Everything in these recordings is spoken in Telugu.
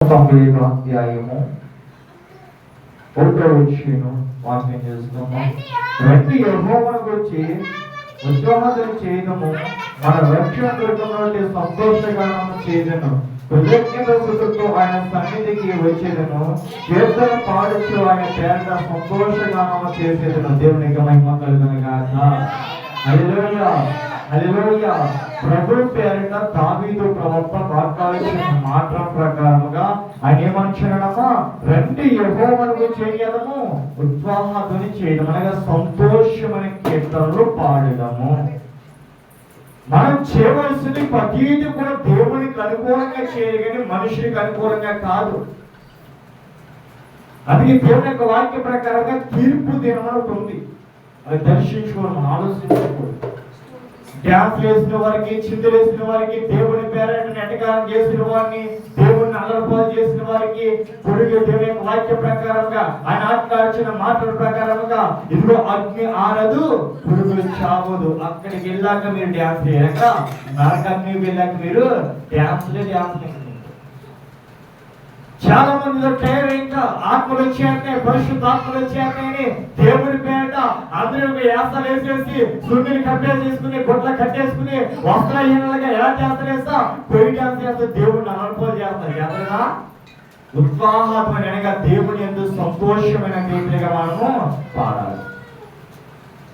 91వ అధ్యాయము 1వ వచనం వాక్యం చేస్తున్నాము. రండి యెహోవాను గురించి ఉత్సాహం చేయదము, మన రక్షణ కొరకు సంతోషగానము చేయదను, కృతజ్ఞతలతో ఆయన సన్నిధికి వచ్చేదను, కీర్తన పాడుచు ఆయన పేరిట సంతోషగానము చేసేదను. దేవునికి మహిమ కలుగును గాక. హల్లెలూయా హల్లెలూయా. ప్రభు పేరిట దావీదు ప్రవక్త వాగ్దానం మాట ప్రకారముగా ఆయన ఏమంటున్నాడమ్మా, రండి యెహోవాను చేయదము, ఉత్సాహధ్వని చేయడం అనగా సంతోషమనే కీర్తనలు పాడదము. మనం చేయవలసింది ప్రతిదీ కూడా దేవునికి అనుకూలంగా చేయాలి, కానీ మనుషునికి అనుకూలంగా కాదు. అందుకే దేవుని యొక్క వాక్య ప్రకారంగా తీర్పు దినం ఉంది, అది దర్శించుకోవడం, ఆలోచించుకోవడం. డ్యాన్స్ వేసిన వారికి, చిందులు వేసిన వారికి, దేవుని పేరట నెటకారం చేసిన వారిని, దేవుని అల్లరిపాలు చేసిన వారికి, పొరుగు దేవుని యొక్క వాక్య ప్రకారంగా ఆయన ఆత్మ మాటల ప్రకారంగా ఇదిగో అగ్ని ఆరదు, పురుగులు చావదు. అక్కడికి వెళ్ళాక మీరు డ్యాన్స్ చేయక, నరకాగ్ని వెళ్ళాక మీరు డ్యాన్స్. చాలా మందిలో టైర్ ఇంకా ఆత్మలు వచ్చాక, పరిశుద్ధాత్మలు వచ్చాకని దేవుని పేట అందరూ యాసలు వేసేసి, సూర్యుని కట్టేసి చేసుకుని, గుడ్ల కట్టేసుకుని, వస్త్రహీనలుగా ఎలా చేస్తారేస్తా, పొయ్యి డ్యాన్స్ చేస్తా, దేవుడిని అనుభవం చేస్తారు. చేతనా ఉత్సాహమైన అనగా దేవుని ఎందుకు సంతోషమైన గీతలుగా మనము పాడాలి.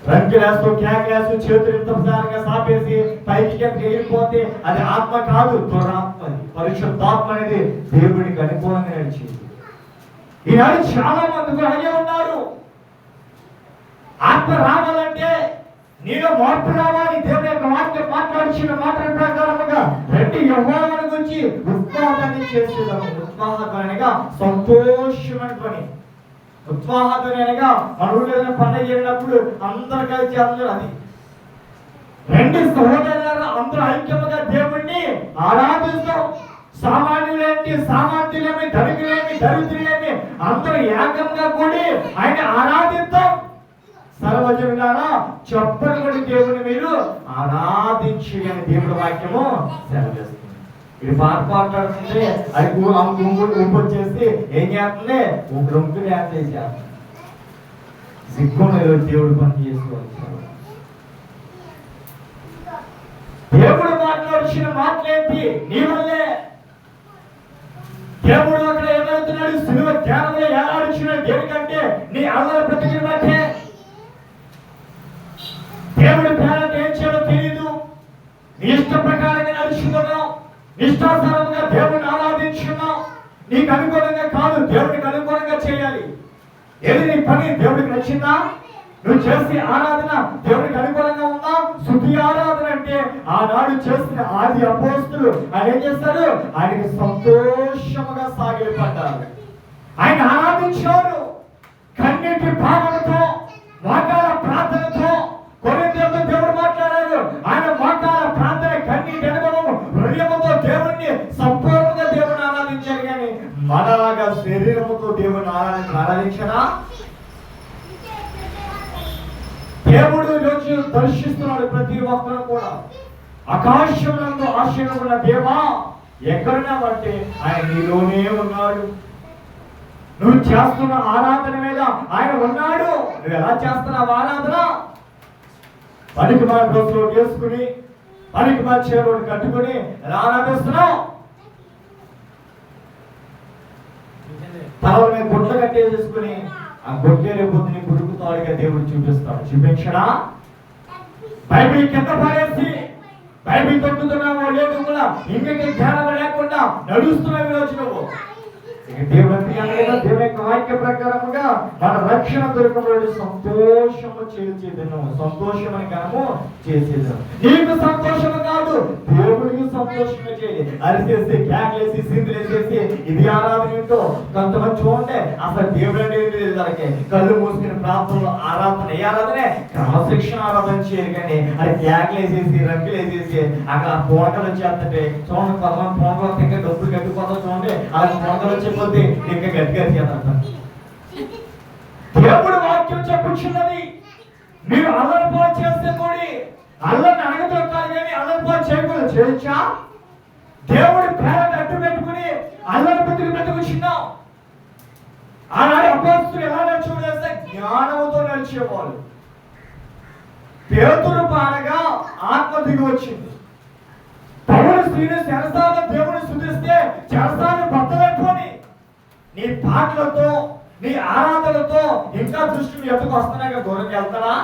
రంగులేస్తూ కేకలేస్తూ చేతులు ఇంతసారిగా సాపేసి పైకి ఎగిరిపోతే అది ఆత్మ కాదు, దురాత్మ. పరిశుద్ధాత్మ అనేది దేవుడికి అనుకూలంగా నడిచింది. ఈనాడు చాలా మంది అలాగే ఉన్నారు. ఆత్మ రావాలంటే నీలో మార్పు రావాలి. దేవుని యొక్క వాక్యం మాట్లాడిన మాటల ప్రకారముగా రండి యెహోవాను గురించి ఉత్సాహాన్ని చేసేదాము. ఉత్సాహం అనగా సంతోషమైన పని. ఉత్సాహం అనగా మన ఊళ్ళో పండుగ చేసినప్పుడు అందరు కలిసి అందరూ అది రెండు సహోదరులు అందరూ ఐక్యముగా దేవుణ్ణి ఆరాధిస్తాం. సామాన్యులేంటి, సామాన్యులేమి, ధనికులేమి, దరిద్రులేమి అందరూ ఏకంగా కూడి ఆయన ఆరాధిస్తాం. సర్వజనులారా చెప్పని కూడా దేవుని మీరు ఆరాధించి అని దేవుడి వాక్యము సెలవిస్తుంది. ఇది పాట పాడుతుంటే అది గుంపు వచ్చేసి ఏం చేస్తుంది, రొంపు డ్యాన్స్ చేసేస్తుంది. సిగ్గును దేవుడు పని చేసుకోవచ్చు. దేవుడు మాట్లాడిన మాటలేంటి, నీ వల్లే. దేవుడు అక్కడ ఏమవుతున్నాడు, సిలువ ధ్యానంలో ఏలాడుచున్నాడు. దేనికంటే నీ అల్లరి బ్రతికిన బట్టే. దేవుడి పేరంట ఏం చేయడో తెలియదు, నీ ఇష్ట ప్రకారంగా నడుచుకున్నావు, నిష్ఠాసారంగా దేవుడిని ఆరాధించున్నావు. నీకు అనుకూలంగా కాదు, దేవుడికి అనుకూలంగా చేయాలి. ఏది నీ పని దేవుడికి నచ్చిందా? నువ్వు చేసే ఆరాధన దేవుడికి అనుకూలంగా ఉందా? శుద్ధి ఆరాధన అంటే ఆనాడు చేసిన ఆది అపోస్తులు ఆయన ఏం చేస్తారు, ఆయనకి సంతోషముగా సాగిపడ్డారు. ఆయన ఆరాధించారు కన్నీటి భావనతో, మోకాల ప్రార్థనతో. కొరింథీయులతో దేవుడు మాట్లాడారు. ఆయన మోకాల ప్రార్థన, కన్నీటి అనుభవం, హృదయముతో దేవుణ్ణి సంపూర్ణంగా దేవుని ఆరాధించారు. కానీ మనలాగా శరీరముతో దేవుని ఆరాధించరా? దేవుడు ఈరోజు దర్శిస్తున్నాడు ప్రతి ఒక్కరు కూడా. ఆకాశంలో ఆశీర్వదించిన దేవా ఎక్కడున్నావంటే ఆయన నీలోనే ఉన్నాడు. నువ్వు చేస్తున్న ఆరాధన మీద ఆయన ఉన్నాడు. నువ్వు ఎలా చేస్తున్నావు ఆరాధన? పనికి మా డ్రెస్లో వేసుకుని, పనికి మా చీరలు కట్టుకుని ఎలా ఆరాధిస్తున్నావు? తల మీద గుడ్ల కట్టేసుకుని ఆ గొడ్డేరే పొద్దుని పురుగుతాడుగా దేవుడు చూపిస్తాడు. చూపించడా? బైబిల్ కింద పడేసి బైబిల్ తొక్కుతున్నావో లేదు కూడా ఇంకొక ధ్యానం లేకుండా నడుస్తున్నావు ఈరోజు నువ్వు. దేవుడు దేవుని యొక్క వాక్య ప్రకారముగా మన రక్షణ దొరకబడి సంతోషము చేసేదను, సంతోషమని కనము చేసేదను. నీకు సంతోషము కాదు, దేవుడికి సంతోషంగా చేయాలి. అరిసేసి, క్యాక్లేసి, సిందులేసేసి ఇది ఆరాధన ఏంటో కొంతమంది చూడండి. అసలు దేవుడు అనేది వాళ్ళకి కళ్ళు మూసుకుని ప్రాంతంలో ఆరాధన, ఏ ఆరాధనే క్రమశిక్షణ ఆరాధన చేయాలి. కానీ అది క్యాక్లేసేసి, రంగులేసేసి అక్కడ పోటలు వచ్చేస్తుంటే చూడండి. కొంతమంది పోటలు ఇంకా డబ్బులు కట్టుకోవడం చూడండి. అలా పోటలు వచ్చే ఇంకా గట్టిగా చేస్తారు. దేవుడు వాక్యం చెప్పుచున్నది, మీరు అల్లరిపాలు చేస్తే కూడా అల్లరిని అడగదొక్కాలి, కానీ అల్లరిపాలు చేయకూడదు. చేయొచ్చా? దేవుడి పేరట అడ్డు పెట్టుకుని అల్లరి బతుకు ఆనాడు అపోస్తలులు ఎలా నడిచేవారు? జ్ఞానముతో నడిచేవాళ్ళు. పేతురు పాడగా ఆత్మ దిగి వచ్చింది. పౌలు స్త్రీని చెరసాల దేవుని స్తుతిస్తే చెరసాలను బద్దలైపోయి నీ పాటలతో నీ ఆరాధనలతో ఇంకా దృష్టిని ఎందుకు వస్తున్నాయి? దూరంకి వెళ్తారా?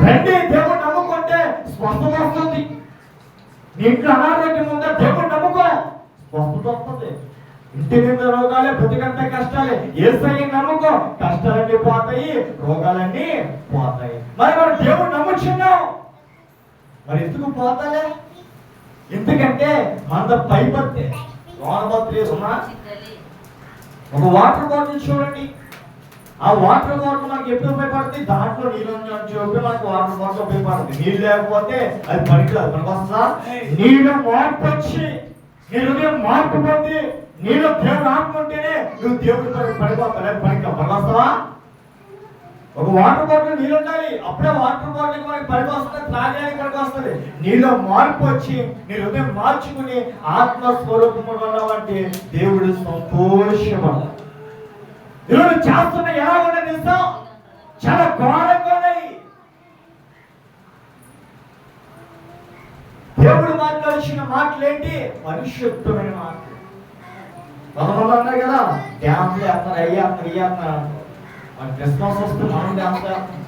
రండి, దేవుడు నమ్ముకుంటే స్వస్థత వస్తుంది. నీ ఇంట్లో అనారోగ్యం ఉందా? దేవుడు నమ్ముకో, స్వస్థత వస్తుంది. ఇంటి మీద రోగాలే, బ్రతికంటే కష్టాలే. యేసయ్యని నమ్ముకో, కష్టాలన్నీ పోతాయి, రోగాలన్నీ పోతాయి. మరి మనం దేవుడు నమ్ముచున్నాం, మరి ఎందుకు పోతాలే? ఎందుకంటే మన పైపత్తే లోనబత్తి ఉన్నా. ఒక వాటర్ బాటిల్ చూడండి, ఆ వాటర్ బాటిల్ మనకి ఎప్పుడు ఉపయోగపడుతుంది? దాంట్లో నీళ్ళు చూపి మనకు వాటర్ బాటిల్ ఉపయోగపడుతుంది. నీళ్ళు లేకపోతే అది పనికిరాదు. మనకు వస్తుందా? నీళ్ళు మార్పు వచ్చి నీ హృదయం మార్పు పొంది నీలో దేవుడు ఆత్మ ఉంటేనే నువ్వు దేవుడి పడిపోతావు. పనికి వస్తావా? ఒక వాటర్ బాటిల్ నీళ్ళు ఉండాలి, అప్పుడే వాటర్ బాటిల్ మనకి పనికి వస్తుంది, త్రాగడానికి పనికి వస్తుంది. నీలో మార్పు వచ్చి నీ హృదయం మార్చుకుని ఆత్మ స్వరూపము ఉన్నవంటే దేవుడు సంతోషపడ. ఈరోజు చేస్తున్న ఎలా ఉన్నది నిజం, చాలా ఘోరంగా ఉన్నాయి. దేవుడు మాట్లాడిన మాటలు ఏంటి? పరిశుద్ధమైన మాటలు. కొంతమంది అన్నారు కదా, డ్యాన్స్ చేస్తున్నారు, అయ్యేస్తున్నారు. మన క్రిస్మస్ వస్తే మనం డ్యాన్స్ చేస్తాం,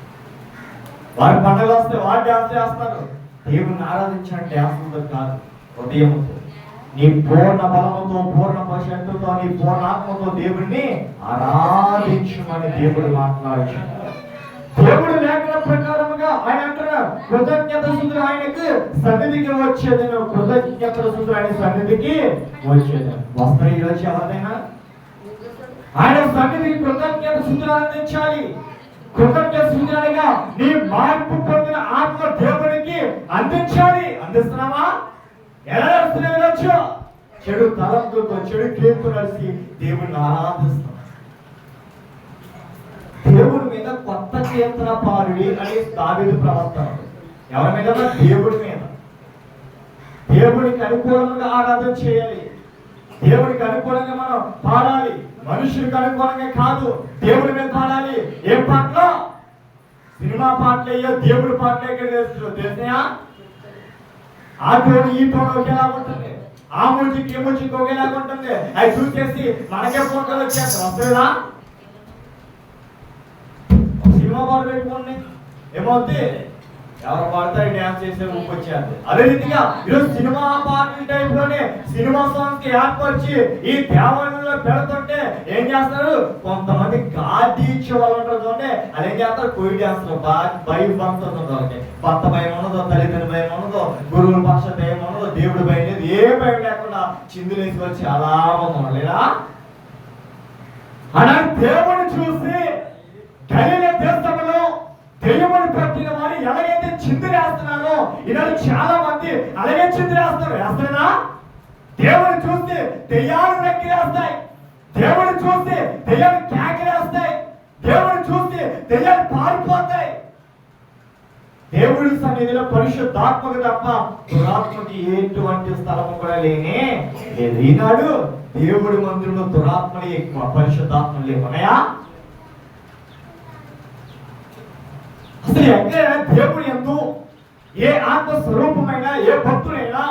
వారి పండుగ వస్తే వారు డ్యాన్స్ చేస్తారు. దేవుడిని ఆరాధించిన డ్యాన్సులతో కాదు, హృదయంతో, నీ పూర్ణ బలముతో, పూర్ణ శక్తితో, నీ పూర్ణ ఆత్మతో దేవుడిని ఆరాధించమని దేవుడు మాట్లాడుచున్నాడు. దేవుడు లేఖన ప్రకారముగా ఆయన అంటున్నారు, కృతజ్ఞత స్తుతులు ఆయనకు సన్నిధికి వచ్చేది. కృతజ్ఞత స్తుతులు ఆయన సన్నిధికి వచ్చేది. వస్తారు ఈరోజు ఎవరైనా ఆయన సన్నిధికి కృతజ్ఞత స్తుతులు అందించాలి. కృతజ్ఞత స్తుతులుగా నీ మార్పు పొందిన ఆత్మ దేవుడికి అందించాలి. అందిస్తున్నావా? ఎలా నడుస్తున్నావు ఈరోజు? చెడు తలంపులతో, చెడు క్రియతో కలిసి దేవుడిని ఆరాధిస్తాం. దేవుడి మీద కొత్త కీర్తన పాడుడి అని దావీదు ప్రవక్త. ఎవరి మీద? దేవుడి మీద. దేవుడికి అనుకూలంగా ఆరాధన చేయాలి, దేవుడికి అనుకూలంగా మనం పాడాలి. మనుషులకు అనుకూలంగా కాదు, దేవుడి మీద పాడాలి. ఏం పాటలు? సినిమా పాటలు అయ్యో, దేవుడి పాటలు ఎక్కడ చేస్తున్నారు తెలిసినా? ఆ టోన్ ఈ టోన్ ఒకేలా ఉంటుంది, ఆ మ్యూజిక్ ఈ మ్యూజిక్ ఒకేలాగా ఉంటుంది. అవి చూసేసి మనకే ఫోటోలు వచ్చేస్తారు. వస్తుందా? సినిమా పాట పెట్టుకోండి, ఏమవుతుంది? ఎవరు పాడతారు? డ్యాన్స్ చేసే ఊపు వచ్చేది. అదే రీతిగా ఈరోజు సినిమా పాటల టైప్ లోనే సినిమా సాంగ్స్ కి ఏర్పరిచి ఈ దేవాలయంలో పెడుతుంటే ఏం చేస్తారు? కొంతమంది గాడి ఇచ్చే వాళ్ళు ఉంటారు చూడండి, అది ఏం చేస్తారు? కోయి డ్యాన్స్లో భయం పంపుతుంది. భర్త భయం ఉండదు, తల్లిదండ్రుల భయం ఉండదు, గురువుల పక్ష భయం ఉండదు, దేవుడి భయం లేదు, ఏ భయం లేకుండా చిందులేసి వచ్చి అలా లేదా అలా దేవుని చూసి గలిలయ దేశంలో దెయ్యములు పట్టిన వారు ఎలాగైతే చిందులేస్తున్నారో ఈనాడు చాలా మంది అలాగే చిందులేస్తారు. వేస్తారా? దేవుని చూస్తే దెయ్యాలు వెక్కిలేస్తాయి, దేవుని చూస్తే దెయ్యాలు కేకలేస్తాయి, దేవుని చూస్తే దెయ్యాలు పారిపోతాయి. దేవుడి సన్నిధిలో పరిశుద్ధాత్మకు తప్ప దురాత్మకి ఎటువంటి స్థలము కూడా లేనే లేదు. ఈనాడు దేవుడి మందిరంలో దురాత్మలు ఎక్కువ, పరిశుద్ధాత్మలు లేకున్నాయా? అసలు ఎక్కడైనా దేవుడు ఎందు ఏ ఆత్మ స్వరూపమైనా, ఏ భక్తుడైనా,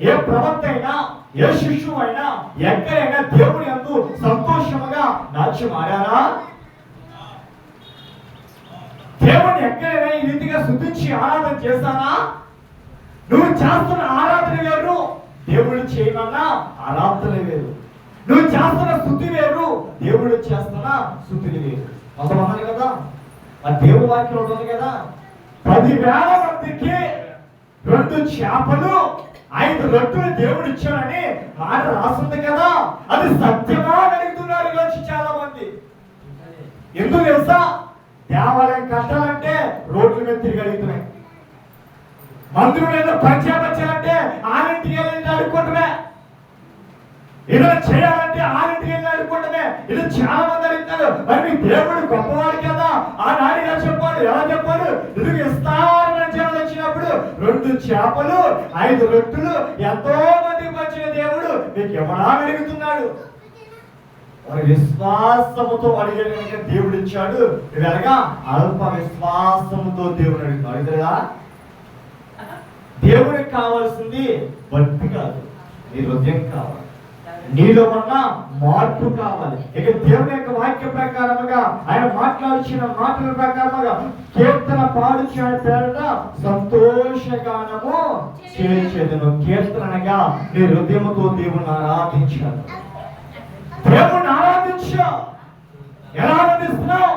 ఏ ప్రవక్త అయినా, ఏ శిష్యువు అయినా ఎక్కడైనా దేవుడు ఎందు సంతోషముగా నాట్యం ఆడారా? దేవుడిని ఎక్కడైనా ఈ రీతిగా స్తుతించి ఆరాధన చేస్తానా? నువ్వు చేస్తున్న ఆరాధన వేరు, దేవుడు చేయమన్నా ఆరాధన వేరు. నువ్వు చేస్తున్న స్తుతి వేరు, దేవుడు చేస్తున్న స్తుతిని వేరు. కొంతమంది కదా ఆ దేవుడి వాక్యం ఉంటుంది కదా, 10,000 మందికి 2 చేపలు 5 రొట్టెలు దేవుడు ఇచ్చాడని మాట రాస్తుంది కదా, అది సత్యమా అని అడుగుతున్నారు ఈరోజు చాలా మంది. ఎందుకు తెలుసా? దేవాలయం కట్టాలంటే రోడ్ల మీద తిరిగి అడుగుతున్నాయి, మందిరం ఏదో పంచాలంటే ఆరింటికి వెళ్ళి అడుక్కుంటమే, ఏదైనా చేయాలంటే ఆరింటికి వెళ్ళి అడుక్కుంటమే. ఇది చాలా మంది అడుగుతారు. మరి మీ దేవుడు గొప్పవాడు కదా, ఆనాడు ఇలా చెప్పాడు, ఎలా చెప్పాడు? ఇది విస్తారమైన జనాలు వచ్చినప్పుడు 2 చేపలు 5 రొట్టెలు ఎంతో మందికి పంచిన దేవుడు మీకు ఎవడా అడుగుతున్నాడు? వారి విశ్వాసముతో అడిగాడు కనుక దేవుడు ఇచ్చాడు. ఇలాగా అల్ప విశ్వాసముతో దేవుడు అడుగుతాడా? దేవుడికి కావాల్సింది భక్తి కాదు, నీ హృదయం కావాలి, నీలో ఉన్న మార్పు కావాలి. ఇక దేవుని యొక్క వాక్య ప్రకారముగా ఆయన మాట్లాడుచిన మాటల ప్రకారముగా కీర్తన పాడుచిన పేరుట సంతోషగానము చేసేదను. కీర్తనగా నీ హృదయముతో దేవుని ఆరాధించాలి. దేవుని ఆరాధించా. ఎలా ఆరాధిస్తున్నావు?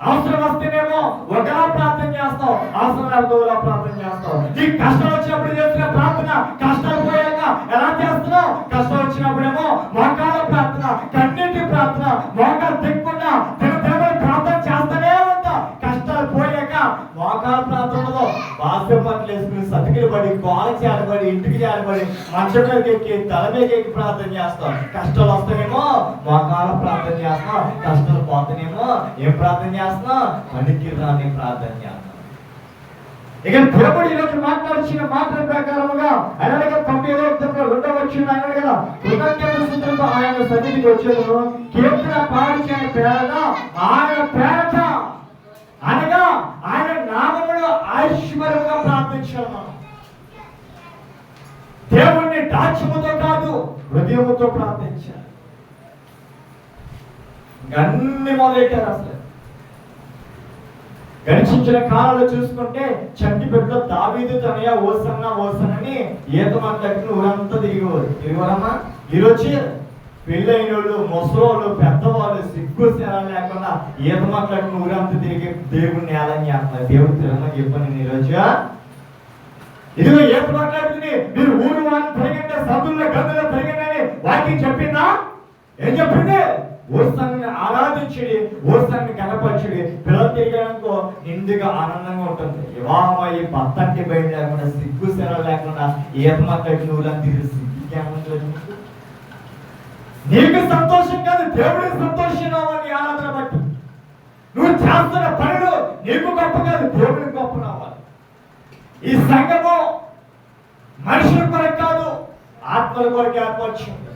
అవసరం వస్తేనేమో ఒకలా ప్రార్థన చేస్తావు, అవసరం లేకపోతే ఒకలా ప్రార్థన చేస్తావు. నీకు కష్టం వచ్చినప్పుడు చేసిన ప్రార్థన కష్టాలు పోయాక ఎలా చేస్తున్నావు? కష్టం వచ్చినప్పుడేమో మోకాళ్ళ ప్రార్థన, కన్నీటి ప్రార్థన, మోకాలు తిక్కకుండా దేవుని ప్రార్థన చేస్తూనే ఉంటా. కష్టాలు పోయాక మోకాళ్ళ ప్రార్థనలో బాస్య పనులు వేసుకుని సతికిలు పడి, గోల చేరబడి, ఇంటికి చేరబడి, మంచం మీద ఎక్కి, తల మీద ఎక్కి ప్రార్థన చేస్తాం. కష్టాలు వస్తానేమో మోకాళ్ళ ప్రార్థన చేస్తాం, కష్టాలు పోతానేమో ఏం ప్రార్థన చేస్తాం? పనికి రాని ప్రార్థన చేస్తాం. ఇక దేవుడు ఈరోజు మాట్లాడిన మాటల ప్రకారముగా ఆయన 92వ వచనం ఆయన కదా కృతజ్ఞతాస్తుతులతో ఆయన సన్నిధికి వచ్చేదను. కీర్తన పాడించిన పేరట ఆయన పేరట అనగా ఆయన నామములో ఐశ్వర్యంగా ప్రార్థించాను. దేవుణ్ణి దాక్ష్యముతో కాదు, హృదయముతో ప్రార్థించాలి. అన్ని మొదలెట్టారు. అసలు గడిచించిన కాలంలో చూసుకుంటే చంటి బిడ్డలో దావీదు తనయ ఓసన్న ఓసనని ఈత మాట్లాడుకుని ఊరంతా తిరిగివరమ్మా. ఈరోజు పెళ్ళైన వాళ్ళు, ముసలోళ్ళు, పెద్దవాళ్ళు సిగ్గు సేవ లేకుండా ఈత మాట్లాడుకుని ఊరంతా తిరిగి దేవుడిని ఏలని చేస్తున్నారు. దేవుడు తిరగమని చెప్పాను ఈరోజు. ఇదిగో ఈత మాట్లాడుకుని మీరు ఊరు వాళ్ళని తిరగండి, సదుల్లో గదుల్లో తిరగండి అని వాక్యం చెప్పిందా? ఏం చెప్పింది? ఓసాన్ని ఆరాధించుడి, ఓసాన్ని కనపరచుడి. పిల్లలు తిరిగానుకో నిండుగా ఆనందంగా ఉంటుంది. వివాహమయ్యి భర్తంటి బయట లేకుండా, సిగ్గు సెల లేకుండా ఈత మాట్లాడి నువ్వులా తిరిగి సిగ్గుకేముంటుంది? నీకు సంతోషం కాదు, దేవుడికి సంతోషం రావాలి. ఆరాధన బట్టి నువ్వు చేస్తున్న పనులు నీకు గొప్ప కాదు, దేవుడికి గొప్ప రావాలి. ఈ సంఘము మనుషుల కొరకు కాదు, ఆత్మల కొరకు ఏర్పరచుంది.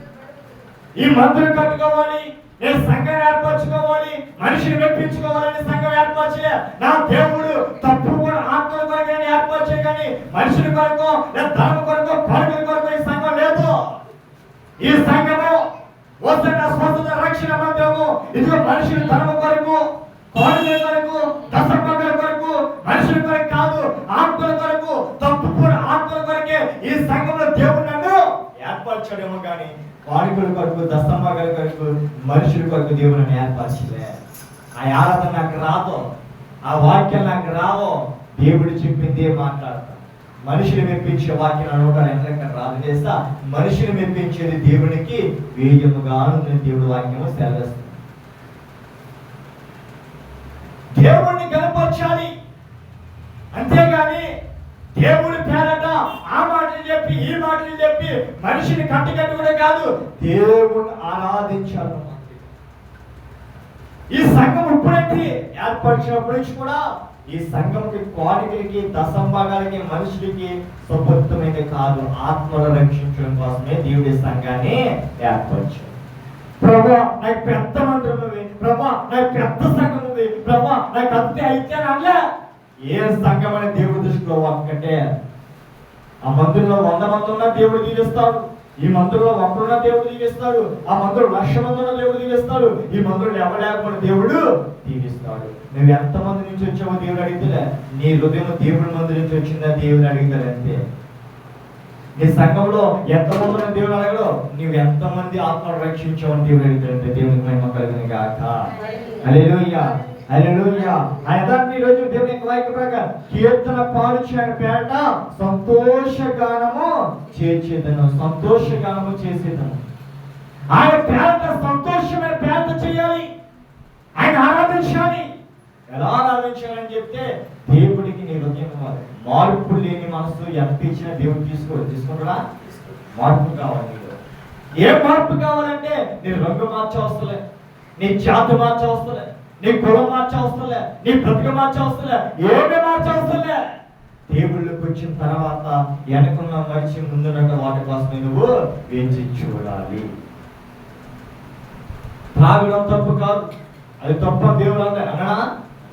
ఈ మందిరం కట్టుకోవాలి, నేను సంఘం ఏర్పరచుకోవాలి, మనిషిని మెప్పించుకోవాలని సంఘం ఏర్పరచలే. నా దేవుడు తప్పు కూడా ఆత్మల కొరకు ఏర్పరచే కానీ మనుషుల కొరకు లేదా ధర్మ కొరకు పరుగుల కొరకు ఈ సంఘం లేదు. ఈ సంఘము వస్తున్న స్వస్థత రక్షణ మందిరము ఇదిగో మనుషుల ధర్మ కొరకు, పరుగుల కొరకు, దశంభాగాల కొరకు, మనుషుల కొరకు కాదు, ఆత్మల కొరకు, తప్పు కూడా ఆత్మల కొరకే ఈ సంఘంలో దేవుడు నన్ను ఏర్పరచడేమో కానీ వాడుకల కొరకు, దశంభాగాల కొరకు, మనుషుల కొరకు దేవుని ఏర్పరచలే. ఆ ఆరాధన నాకు రాదో, ఆ వాక్యం నాకు రావో, దేవుడు చెప్పిందే మాట్లాడతా. మనిషిని మెప్పించే వాక్యం అనుకుంటాను ఎట్లా రాదు చేస్తా. మనిషిని మెప్పించేది దేవునికి వేయముగాను దేవుడు వాక్యము సెలవిస్తుంది. దేవుణ్ణి కనపరచాలి, అంతేగాని దేవుడి పేరట ఆ మాటలు చెప్పి ఈ మాటలు చెప్పి మనిషిని కట్టుకట్టుకునే కాదు, దేవుణ్ణి ఆరాధించాలి. ఈ సంఘం ఇప్పుడైతే ఏర్పరిచినప్పటి నుంచి కూడా ఈ సంఘంకి కోరికలకి, దశంభాగాలకి, మనుషులకి సుబద్ధమైనది కాదు, ఆత్మను రక్షించడం కోసమే దేవుడి సంఘాన్ని ఏర్పరిచాడు. ప్రభా నాకు పెద్ద మందిరం ఉంది, ప్రభా నాకు పెద్ద సంఘం ఉంది, ప్రభా నాకు అంతే అయితే అనలే. ఏ సంఘం అనే దేవుడి దృష్టిలో ఒక్కటే. ఆ మందిరంలో 100 మంది ఉన్న దేవుడు దీవిస్తాడు, ఈ మందిరంలో 1 ఉన్న దేవుడు దీవిస్తాడు, ఆ మందిరం 1,00,000 మంది ఉన్న దేవుడు దీవిస్తాడు, ఈ మందిరంలో ఎవలేకపోయిన దేవుడు దీవిస్తాడు. నువ్వు ఎంతమంది నుంచి వచ్చావో దేవుడు అడిగితే, నీ హృదయం దేవుడి మంది నుంచి వచ్చిందా దేవుడు అడుగుతాడు అంతే. నీ సంఘంలో ఎంతమంది ఉన్న దేవుడు అడగడు, నువ్వు ఎంతమంది ఆత్మను రక్షించావని దేవుడు అడుగుతాడంటే. దేవునికి మహిమ కలుగును గాక. హల్లెలూయా, హల్లెలూయా. ఆయన ఈరోజు దేవుని యొక్క వాక్య ప్రకారం కీర్తన పాడుచిన పేట సంతోషగానము చేసేదను, సంతోషగానము చేసేదను. ఆయన పేట సంతోషమైన పేట చేయాలి, ఆయన ఆరాధించాలి. ఎలా ఆరాధించాలని చెప్తే దేవుడికి నీ హృదయం కావాలి. మార్పు లేని మనసు ఎంత ఇచ్చినా దేవుడు తీసుకుంటాడా? మార్పు కావాలి. ఏ మార్పు కావాలంటే నీ రంగు మార్చవస్తలే, నీ జాతి మార్చవస్తలే, నీ కులం మార్చవస్తలే, నీ బ్రతుకు మార్చవస్తలే, ఏమి మార్చవస్తలే. దేవుళ్ళకి వచ్చిన తర్వాత వెనకున్న మనిషి ముందున్న వాటి కోసమే నువ్వు వేచి చూడాలి. త్రాగడం తప్పు కాదు, అది తప్ప దేవుడు అన్నా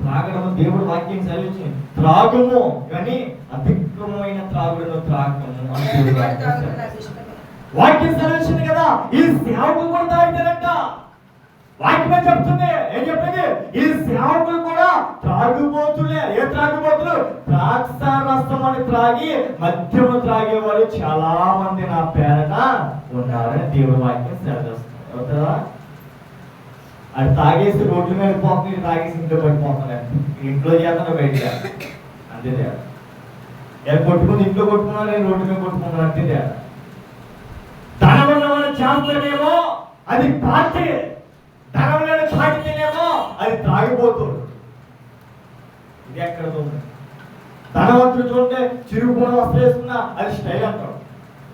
త్రాగడము దేవుడు వాక్యం సెలవించింది. త్రాగము కానీ అధికమైన త్రాగుడును త్రాగము అని వాక్యం సెలవించింది కదా. ఈ సేవకులు కూడా తాగుతారంట. వాక్యమే చెప్తుంది. ఏం చెప్పింది? ఈ సేవకులు కూడా త్రాగుబోతులే. ఏ త్రాగుబోతులు? ద్రాక్ష రసం అని త్రాగి మద్యము త్రాగేవారు చాలా మంది నా పేరట ఉన్నారని దేవుడు వాక్యం సెలవిస్తుంది. అవుతుందా? అది తాగేసి రోడ్ల మీద పోతుంది, తాగేసి ఇంట్లో పడిపోతున్నాడు. ఇంట్లో చేస్తాను బయట అంతే తేడా. కొట్టుకుని ఇంట్లో కొట్టుకున్నాను, నేను రోడ్డు మీద కొట్టుకున్నాను అంతే తేడా. ధనం ఉన్నవాడు చేస్తానేమో అది పార్టీ, ధనం లేని తాగితేనేమో అది తాగిపోతుంది. ఇది ఎక్కడ ఉంది? ధనవంతుడు చూడండి చిరుగుపోయిన వస్త్రం వేసుకున్నా అది స్టైల్ అంటాడు.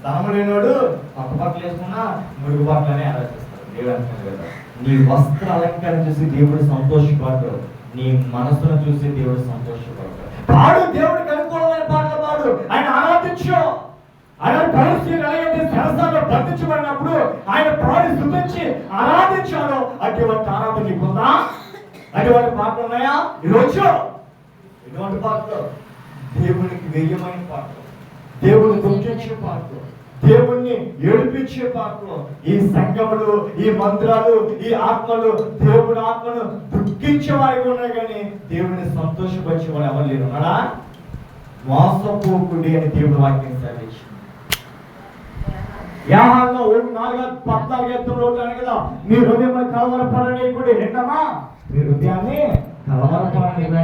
ధనం లేనివాడు పక్క బట్టలు వేసుకున్నా మురుగు బట్టలనే ఆలోచిస్తాడు. దేవుడు అంటాడు కదా, నీ వస్త్ర అలంకారం చూసి దేవుడు సంతోషపడతాడు, నీ మనసును చూసి దేవుడు సంతోషపడతాడు. పాడు, దేవుడికి అనుకూలమైన పాటలు పాడు, ఆయన ఆరాధించు. ఆయన పరిస్థితి అలాగే సరసాల్లో బంధించబడినప్పుడు ఆయన పాడి స్తుతించి ఆరాధించాడు. అటువంటి ఆరాధన నీకుందా? అటువంటి పాటలు ఉన్నాయా ఈరోజు? ఇటువంటి పాటలు దేవునికి వెయ్యమైన పాటలు, దేవుని దుఃఖించే పాటలు, దేవుణ్ణి ఏడిపించే పాటలు. ఈ సంఘములు, ఈ మందిరాలు, ఈ ఆత్మలు దేవుని ఆత్మను దుఃఖించే వారికి ఉన్నాయి, కానీ దేవుని సంతోషపరిచే వాడు ఎవరు లేరు. ఉన్నాడా? మోసపోకుడి అని దేవుడు వాక్యం సెలవించింది. యాహాల్లో 4:14 కదా, మీ హృదయం కలవరపడనీయకుడి. ఏంటమ్మా? మీ హృదయాన్ని కలవరపడనీయకుడి.